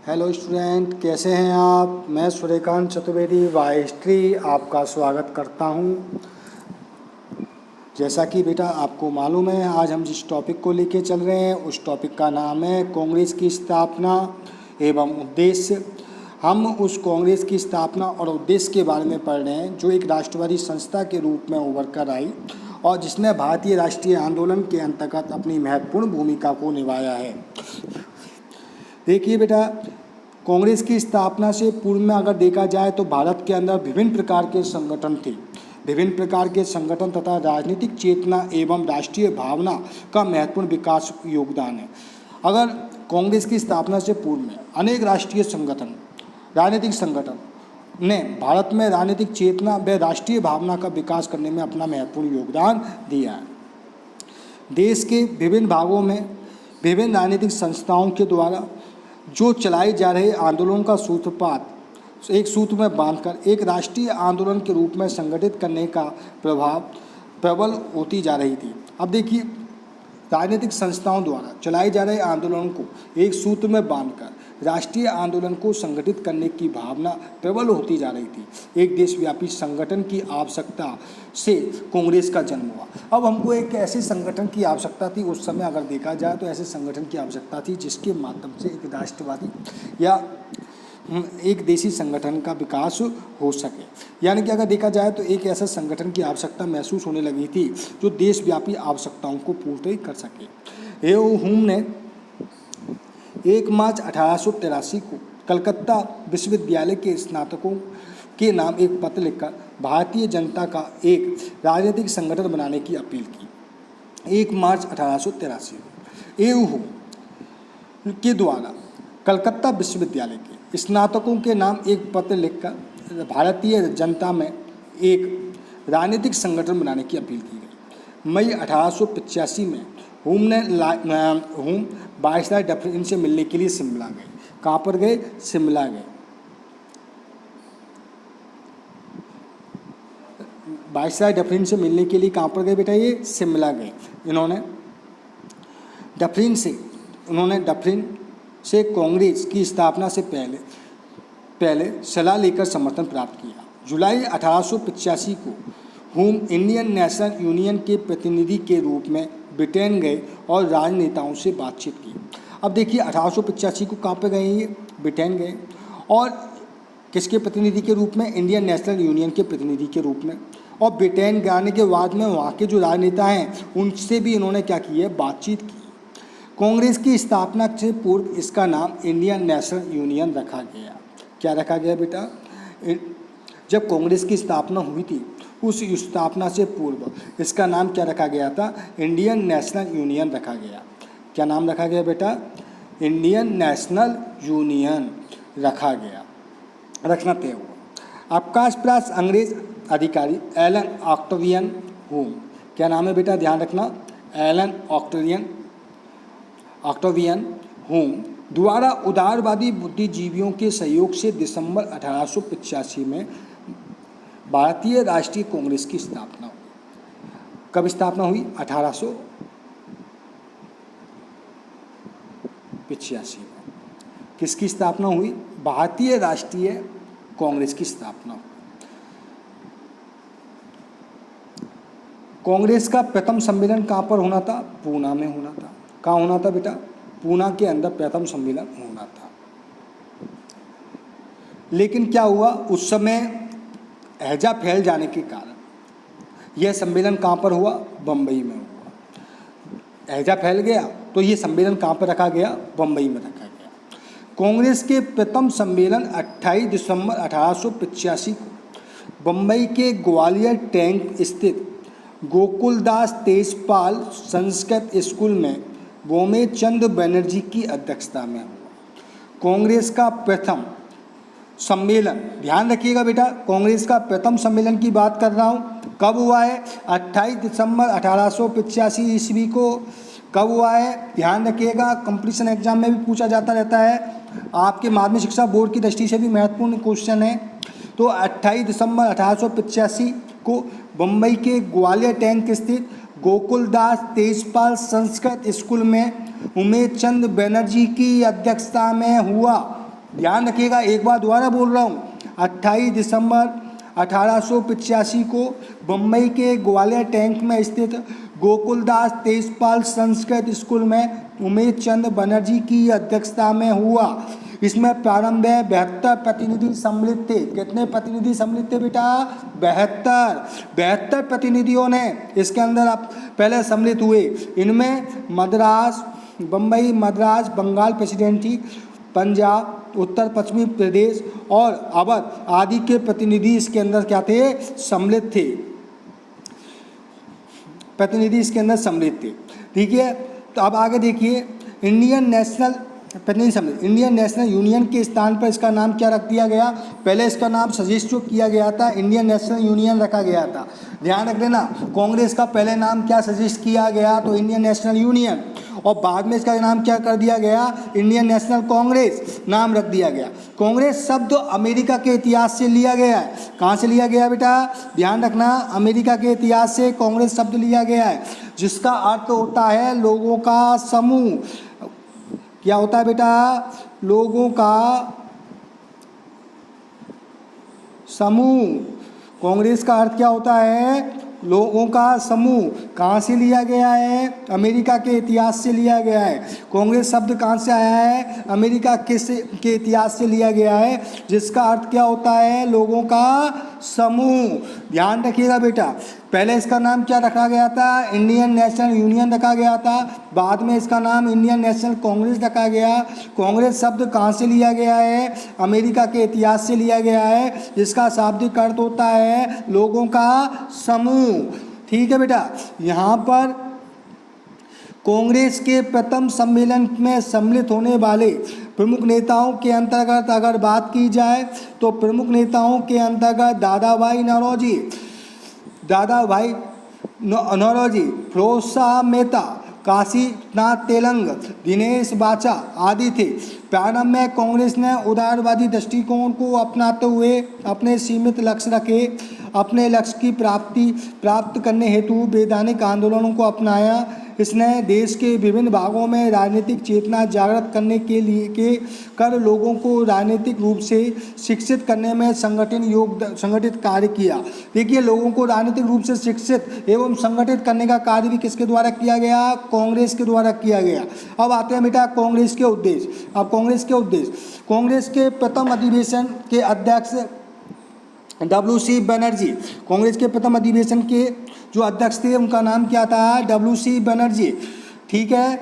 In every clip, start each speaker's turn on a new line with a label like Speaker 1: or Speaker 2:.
Speaker 1: Hello student, कैसे हैं आप। मैं सूर्यकांत चतुर्वेदी वाई हिस्ट्री आपका स्वागत करता हूं। जैसा कि बेटा आपको मालूम है, आज हम जिस टॉपिक को लेके चल रहे हैं उस टॉपिक का नाम है कांग्रेस की स्थापना एवं उद्देश्य। हम उस कांग्रेस की स्थापना और उद्देश्य के बारे में पढ़ रहे हैं जो एक राष्ट्रवादी संस्था के रूप में उभर कर आई और जिसने भारतीय राष्ट्रीय आंदोलन के अंतर्गत अपनी महत्वपूर्ण भूमिका को निभाया है। देखिए बेटा, कांग्रेस की स्थापना से पूर्व में अगर देखा जाए तो भारत के अंदर विभिन्न प्रकार के संगठन थे। विभिन्न प्रकार के संगठन तथा राजनीतिक चेतना एवं राष्ट्रीय भावना का महत्वपूर्ण विकास योगदान है। अगर कांग्रेस की स्थापना से पूर्व में अनेक राष्ट्रीय संगठन, राजनीतिक संगठन ने भारत में राजनीतिक चेतना व राष्ट्रीय भावना का विकास करने में अपना महत्वपूर्ण योगदान दिया है। देश के विभिन्न भागों में विभिन्न राजनीतिक संस्थाओं के द्वारा जो चलाए जा रहे आंदोलनों का सूत्रपात एक सूत्र में बांधकर एक राष्ट्रीय आंदोलन के रूप में संगठित करने का प्रबल होती जा रही थी। अब देखिए, राजनीतिक संस्थाओं द्वारा चलाए जा रहे आंदोलनों को एक सूत्र में बांधकर राष्ट्रीय आंदोलन को संगठित करने की भावना प्रबल होती जा रही थी। एक देशव्यापी संगठन की आवश्यकता से कांग्रेस का जन्म हुआ। अब हमको एक ऐसे संगठन की आवश्यकता थी, उस समय अगर देखा जाए तो ऐसे संगठन की आवश्यकता थी जिसके माध्यम से एक राष्ट्रवादी या एक देशी संगठन का विकास हो सके। यानी कि अगर देखा जाए तो एक ऐसा संगठन की आवश्यकता महसूस होने लगी थी जो देशव्यापी आवश्यकताओं को पूर्ण कर सके। हुम ने 1 मार्च 1883 को कलकत्ता विश्वविद्यालय के स्नातकों के नाम एक पत्र लिखकर भारतीय जनता का एक राजनीतिक संगठन बनाने की अपील की। 1 मार्च 1883 को के द्वारा कलकत्ता विश्वविद्यालय के स्नातकों के नाम एक पत्र लिखकर भारतीय जनता में एक राजनीतिक संगठन बनाने की अपील की गई। मई 1885 में हुम वायसराय डफरिन से मिलने के लिए शिमला गए। कहाँ पर गए? शिमला गए। वायसराय डफरिन से मिलने के लिए कहाँ पर गए बेटा? ये शिमला गए। इन्होंने डफरिन से कांग्रेस की स्थापना से पहले सलाह लेकर समर्थन प्राप्त किया। जुलाई 1885 को हुम इंडियन नेशनल यूनियन के प्रतिनिधि के रूप में ब्रिटेन गए और राजनेताओं से बातचीत की। अब देखिए, 1885 को कहाँ पे गए? ये ब्रिटेन गए और किसके प्रतिनिधि के रूप में? इंडियन नेशनल यूनियन के प्रतिनिधि के रूप में। और ब्रिटेन जाने के बाद में वहाँ के जो राजनेता हैं उनसे भी इन्होंने क्या की है? बातचीत की। कांग्रेस की स्थापना से पूर्व इसका नाम इंडियन नेशनल यूनियन रखा गया। क्या रखा गया बेटा? जब कांग्रेस की स्थापना हुई थी उस स्थापना से पूर्व इसका नाम क्या रखा गया था? इंडियन नेशनल यूनियन रखा गया। क्या नाम रखा गया बेटा? इंडियन नेशनल यूनियन रखा गया, रखना तय हुआ। अवकाश प्राप्त अंग्रेज अधिकारी एलन ऑक्टेवियन हुम, क्या नाम है बेटा? ध्यान रखना, एलन ऑक्टेवियन हुम द्वारा उदारवादी बुद्धिजीवियों के सहयोग से दिसंबर 1885 में भारतीय राष्ट्रीय कांग्रेस की स्थापना हुई। कब स्थापना हुई? 1885 में। किसकी स्थापना हुई? भारतीय राष्ट्रीय कांग्रेस की स्थापना हुई। कांग्रेस का प्रथम सम्मेलन कहाँ पर होना था? पूना में होना था। कहाँ होना था बेटा? पूना के अंदर प्रथम सम्मेलन होना था। लेकिन क्या हुआ, उस समय हैजा फैल जाने के कारण यह सम्मेलन कहाँ पर हुआ? बम्बई में हुआ। हैजा फैल गया तो ये सम्मेलन कहाँ पर रखा गया? बम्बई में रखा गया। कांग्रेस के प्रथम सम्मेलन 28 दिसंबर 1885 को बम्बई के ग्वालियर टैंक स्थित गोकुलदास तेजपाल संस्कृत स्कूल में बोमेचंद बनर्जी की अध्यक्षता में हुआ। कांग्रेस का प्रथम सम्मेलन, ध्यान रखिएगा बेटा, कांग्रेस का प्रथम सम्मेलन की बात कर रहा हूँ। कब हुआ है? 28 दिसंबर 1885 ईस्वी को। कब हुआ है? ध्यान रखिएगा, कंपटीशन एग्जाम में भी पूछा जाता रहता है, आपके माध्यमिक शिक्षा बोर्ड की दृष्टि से भी महत्वपूर्ण क्वेश्चन है। तो 28 दिसंबर 1885 को बम्बई के ग्वालियर टैंक स्थित गोकुलदास तेजपाल संस्कृत स्कूल में उमेश चंद बनर्जी की अध्यक्षता में हुआ। ध्यान रखिएगा, एक बार दोबारा बोल रहा हूँ, 28 दिसंबर 1885 को बम्बई के ग्वालियर टैंक में स्थित गोकुलदास तेजपाल संस्कृत स्कूल में उमेश चंद बनर्जी की अध्यक्षता में हुआ। इसमें प्रारंभ में 72 प्रतिनिधि सम्मिलित थे। कितने प्रतिनिधि सम्मिलित थे बेटा? 72 प्रतिनिधियों ने इसके अंदर आप पहले सम्मिलित हुए। इनमें मद्रास, बम्बई, मद्रास, बंगाल प्रेसिडेंसी, पंजाब, उत्तर पश्चिमी प्रदेश और अवध आदि के प्रतिनिधि इसके अंदर क्या थे? सम्मिलित थे। प्रतिनिधि इसके अंदर सम्मिलित थे। ठीक है, तो अब आगे देखिए, इंडियन नेशनल यूनियन के स्थान पर इसका नाम क्या रख दिया गया? पहले इसका नाम सजेस्ट जो किया गया था इंडियन नेशनल यूनियन रखा गया था। ध्यान रख लेना, कांग्रेस का पहले नाम क्या सजेस्ट किया गया? तो इंडियन नेशनल यूनियन, और बाद में इसका नाम क्या कर दिया गया? इंडियन नेशनल कांग्रेस नाम रख दिया गया। कांग्रेस शब्द अमेरिका के इतिहास से लिया गया है। कहाँ से लिया गया बेटा? ध्यान रखना, अमेरिका के इतिहास से कांग्रेस शब्द लिया गया है, जिसका अर्थ होता है लोगों का समूह। क्या होता है बेटा? लोगों का समूह। कांग्रेस का अर्थ क्या होता है? लोगों का समूह। कहाँ से लिया गया है? अमेरिका के इतिहास से लिया गया है। कांग्रेस शब्द कहाँ से आया है? अमेरिका के इतिहास से लिया गया है, जिसका अर्थ क्या होता है? लोगों का समूह। ध्यान रखिएगा बेटा, पहले इसका नाम क्या रखा गया था? इंडियन नेशनल यूनियन रखा गया था, बाद में इसका नाम इंडियन नेशनल कांग्रेस रखा गया। कांग्रेस शब्द कहाँ से लिया गया है? अमेरिका के इतिहास से लिया गया है, जिसका शाब्दिक अर्थ होता है लोगों का समूह। ठीक है बेटा, यहाँ पर कांग्रेस के प्रथम सम्मेलन में सम्मिलित होने वाले प्रमुख नेताओं के अंतर्गत अगर बात की जाए तो प्रमुख नेताओं के अंतर्गत दादाभाई नौरोजी, फिरोज शाह मेहता, काशीनाथ तेलंग, दिनेश बाचा आदि थे। प्रारंभ में कांग्रेस ने उदारवादी दृष्टिकोण को अपनाते हुए अपने सीमित लक्ष्य रखे। अपने लक्ष्य की प्राप्त करने हेतु वैधानिक आंदोलनों को अपनाया। इसने देश के विभिन्न भागों में राजनीतिक चेतना जागृत करने के लिए लोगों को राजनीतिक रूप से शिक्षित करने में संगठित कार्य किया। देखिए, लोगों को राजनीतिक रूप से शिक्षित एवं संगठित करने का कार्य भी किसके द्वारा किया गया? कांग्रेस के द्वारा किया गया। अब आते हैं बेटा कांग्रेस के उद्देश्य। अब कांग्रेस के उद्देश्य, कांग्रेस के प्रथम अधिवेशन के अध्यक्ष WC बनर्जी। कांग्रेस के प्रथम अधिवेशन के जो अध्यक्ष थे उनका नाम क्या था? WC बनर्जी। ठीक है,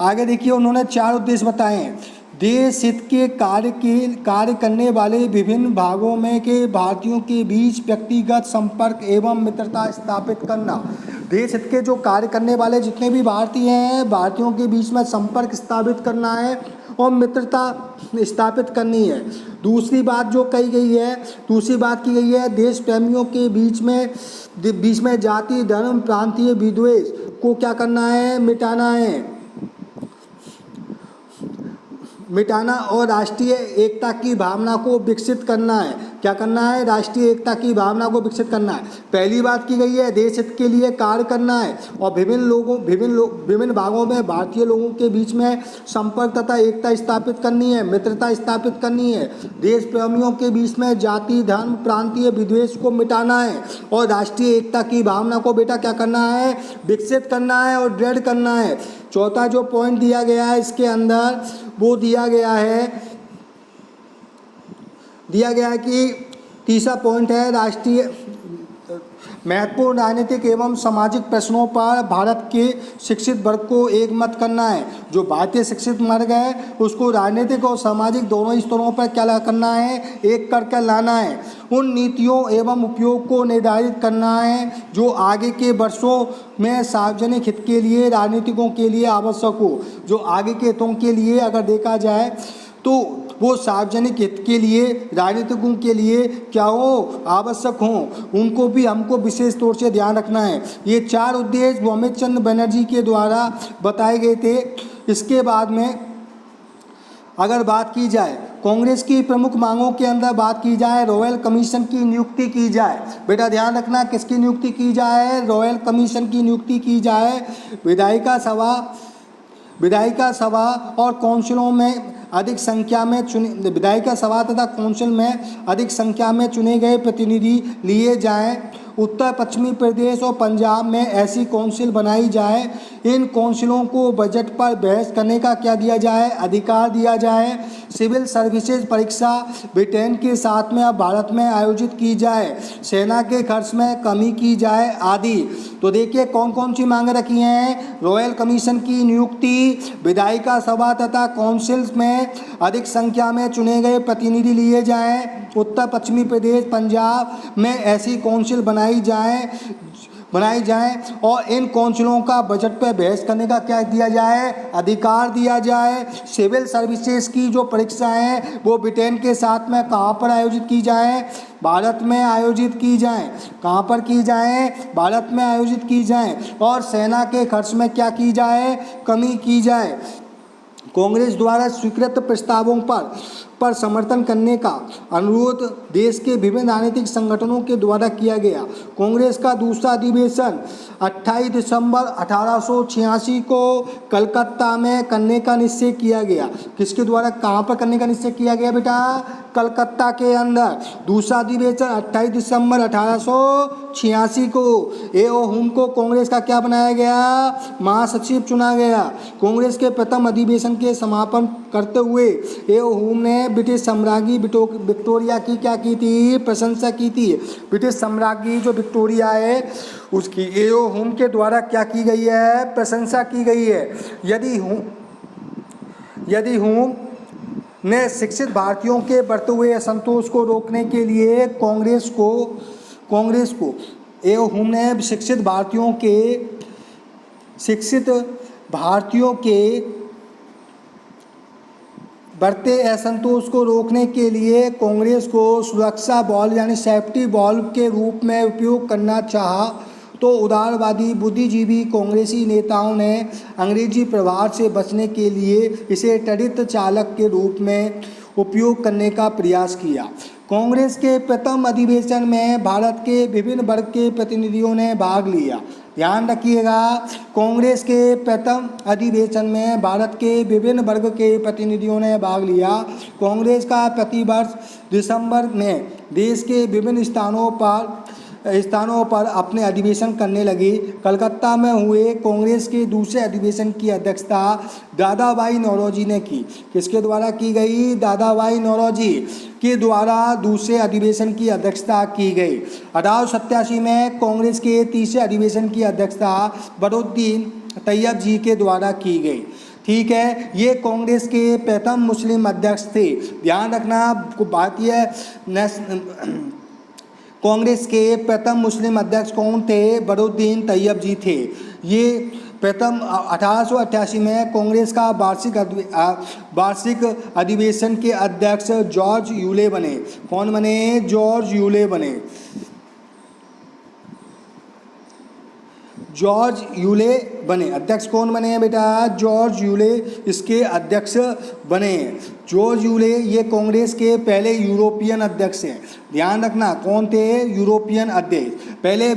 Speaker 1: आगे देखिए, उन्होंने 4 उद्देश्य बताए हैं। देश हित के कार्य करने वाले विभिन्न भागों में के भारतीयों के बीच व्यक्तिगत संपर्क एवं मित्रता स्थापित करना। देश हित के जो कार्य करने वाले जितने भी भारतीय हैं, भारतीयों के बीच में संपर्क स्थापित करना है और मित्रता स्थापित करनी है। दूसरी बात की गई है, देश प्रेमियों के बीच में जाति, धर्म, प्रांतीय विद्वेष को क्या करना है? मिटाना और राष्ट्रीय एकता की भावना को विकसित करना है। क्या करना है? राष्ट्रीय एकता की भावना को विकसित करना है। पहली बात की गई है देश हित के लिए कार्य करना है और विभिन्न भागों में भारतीय लोगों के बीच में संपर्क तथा एकता स्थापित करनी है, मित्रता स्थापित करनी है। देश प्रेमियों के बीच में जाति, धर्म, प्रांतीय विद्वेष को मिटाना है और राष्ट्रीय एकता की भावना को बेटा क्या करना है? विकसित करना है और दृढ़ करना है। चौथा जो पॉइंट दिया गया है इसके अंदर वो दिया गया है कि तीसरा पॉइंट है राष्ट्रीय महत्वपूर्ण राजनीतिक एवं सामाजिक प्रश्नों पर भारत के शिक्षित वर्ग को एकमत करना है। जो भारतीय शिक्षित वर्ग है उसको राजनीतिक और सामाजिक दोनों स्तरों पर क्या करना है? एक करके लाना है। उन नीतियों एवं उपयोग को निर्धारित करना है जो आगे के वर्षों में सार्वजनिक हित के लिए राजनीतिकों के लिए आवश्यक हो। जो आगे के हितों के लिए अगर देखा जाए तो वो सार्वजनिक हित के लिए राजनीतिकों के लिए क्या हो? आवश्यक हो, उनको भी हमको विशेष तौर से ध्यान रखना है। ये 4 उद्देश्य उमेश चंद बनर्जी के द्वारा बताए गए थे। इसके बाद में अगर बात की जाए कांग्रेस की प्रमुख मांगों के अंदर बात की जाए, रॉयल कमीशन की नियुक्ति की जाए। बेटा ध्यान रखना, किसकी नियुक्ति की जाए? रॉयल कमीशन की नियुक्ति की जाए। विधायिका सभा और काउंसिलों में अधिक संख्या में चुने विधायिका सभा तथा काउंसिल में अधिक संख्या में चुने गए प्रतिनिधि लिए जाएं। उत्तर पश्चिमी प्रदेश और पंजाब में ऐसी काउंसिल बनाई जाए। इन काउंसिलों को बजट पर बहस करने का क्या दिया जाए, अधिकार दिया जाए। सिविल सर्विसेज परीक्षा ब्रिटेन के साथ में अब भारत में आयोजित की जाए। सेना के खर्च में कमी की जाए आदि। तो देखिए कौन कौन सी मांगे रखी हैं। रॉयल कमीशन की नियुक्ति, विधायिका सभा तथा काउंसिल्स में अधिक संख्या में चुने गए प्रतिनिधि लिए जाएं। उत्तर पश्चिमी प्रदेश पंजाब में ऐसी काउंसिल बनाई जाएं और इन काउंसिलों का बजट पर बहस करने का क्या दिया जाए, अधिकार दिया जाए। सिविल सर्विसेज की जो परीक्षाएं हैं वो ब्रिटेन के साथ में कहाँ पर आयोजित की जाएं, भारत में आयोजित की जाएं। कहाँ पर की जाएं, भारत में आयोजित की जाएं। और सेना के खर्च में क्या की जाए, कमी की जाए। कांग्रेस द्वारा स्वीकृत प्रस्तावों पर समर्थन करने का अनुरोध देश के विभिन्न राजनीतिक संगठनों के द्वारा किया गया। कांग्रेस का दूसरा अधिवेशन 28 दिसंबर 1886 को कलकत्ता में करने का निश्चय किया गया। किसके द्वारा, कहाँ पर करने का निश्चय किया गया बेटा, कलकत्ता के अंदर। दूसरा अधिवेशन 28 दिसंबर 1886 को ए.ओ. हुम को कांग्रेस का क्या बनाया गया, महासचिव चुना गया। कांग्रेस के प्रथम अधिवेशन के समापन करते हुए ए.ओ. हुम ने ब्रिटिश सम्राज्ञी विक्टोरिया की क्या की थी, प्रशंसा की थी। ब्रिटिश सम्राज्ञी जो विक्टोरिया है उसकी ए.ओ. हुम के द्वारा क्या की गई है, प्रशंसा की गई है। यदि हुम ने शिक्षित भारतीयों के बढ़ते हुए असंतोष को रोकने के लिए कांग्रेस को ए.ओ. हुम ने शिक्षित भारतीयों के बढ़ते असंतोष को रोकने के लिए कांग्रेस को सुरक्षा बॉल्व यानी सेफ्टी बॉल्व के रूप में उपयोग करना चाहा, तो उदारवादी बुद्धिजीवी कांग्रेसी नेताओं ने अंग्रेजी प्रभाव से बचने के लिए इसे त्वरित चालक के रूप में उपयोग करने का प्रयास किया। कांग्रेस के प्रथम अधिवेशन में भारत के विभिन्न वर्ग के प्रतिनिधियों ने भाग लिया। ध्यान रखिएगा, कांग्रेस के प्रथम अधिवेशन में भारत के विभिन्न वर्ग के प्रतिनिधियों ने भाग लिया। कांग्रेस का प्रतिवर्ष दिसंबर में देश के विभिन्न स्थानों पर अपने अधिवेशन करने लगी। कलकत्ता में हुए कांग्रेस के दूसरे अधिवेशन की अध्यक्षता दादाभाई नौरोजी ने की। किसके द्वारा की गई, दादाभाई नौरोजी के द्वारा दूसरे अधिवेशन की अध्यक्षता की गई। 1887 में कांग्रेस के तीसरे अधिवेशन की अध्यक्षता बदरुद्दीन तैयब जी के द्वारा की गई। ठीक है, ये कांग्रेस के प्रथम मुस्लिम अध्यक्ष थे। ध्यान रखना बात यह, कांग्रेस के प्रथम मुस्लिम अध्यक्ष कौन थे, बदरुद्दीन तैयब जी थे। ये प्रथम 1888 में कांग्रेस का वार्षिक अधिवेशन के अध्यक्ष जॉर्ज यूले बने। कौन बने, जॉर्ज यूले बने। जॉर्ज यूले बने अध्यक्ष। कौन बने हैं बेटा, जॉर्ज यूले इसके अध्यक्ष बने। जॉर्ज यूले ये कांग्रेस के पहले यूरोपियन अध्यक्ष हैं। ध्यान रखना कौन थे, यूरोपियन अध्यक्ष। पहले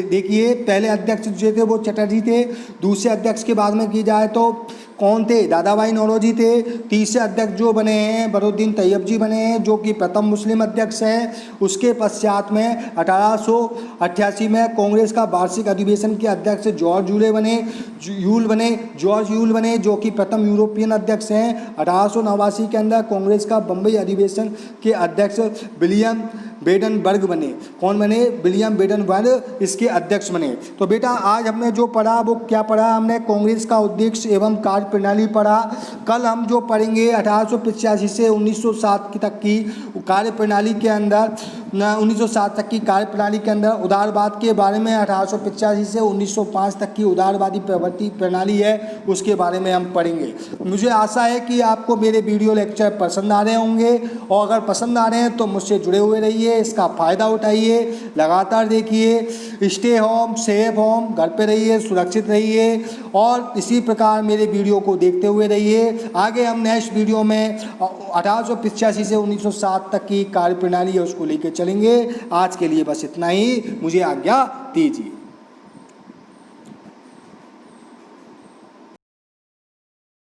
Speaker 1: देखिए पहले अध्यक्ष जो थे वो चटर्जी थे। दूसरे अध्यक्ष के बाद में की जाए तो कौन थे, दादाभाई नौरोजी थे। तीसरे अध्यक्ष जो बने हैं बदरुद्दीन तैयब जी बने हैं, जो कि प्रथम मुस्लिम अध्यक्ष हैं। उसके पश्चात में 1888 में कांग्रेस का वार्षिक अधिवेशन के अध्यक्ष जॉर्ज यूल बने, जो कि प्रथम यूरोपियन अध्यक्ष हैं। 1889 के अंदर कांग्रेस का बम्बई अधिवेशन के अध्यक्ष विलियम बेडनबर्ग बने। कौन बने, विलियम बेडनबर्ग इसके अध्यक्ष बने। तो बेटा आज हमने जो पढ़ा वो क्या पढ़ा, हमने कांग्रेस का उद्देश्य एवं कार्य प्रणाली पढ़ा। कल हम जो पढ़ेंगे 1885 से 1907 तक की कार्य प्रणाली के अंदर 1907 तक की कार्य प्रणाली के अंदर उदारवाद के बारे में 1885 से 1905 तक की उदारवादी प्रवृत्ति प्रणाली है उसके बारे में हम पढ़ेंगे। मुझे आशा है कि आपको मेरे वीडियो लेक्चर पसंद आ रहे होंगे, और अगर पसंद आ रहे हैं तो मुझसे जुड़े हुए रहिए, इसका फ़ायदा उठाइए, लगातार देखिए। स्टे होम, सेफ होम, घर पे रहिए, सुरक्षित रहिए, और इसी प्रकार मेरे वीडियो को देखते हुए रहिए। आगे हम नेक्स्ट वीडियो में 1885 से 1907 तक की कार्य प्रणाली है उसको लेकर चलेंगे। आज के लिए बस इतना ही, मुझे आज्ञा दीजिए।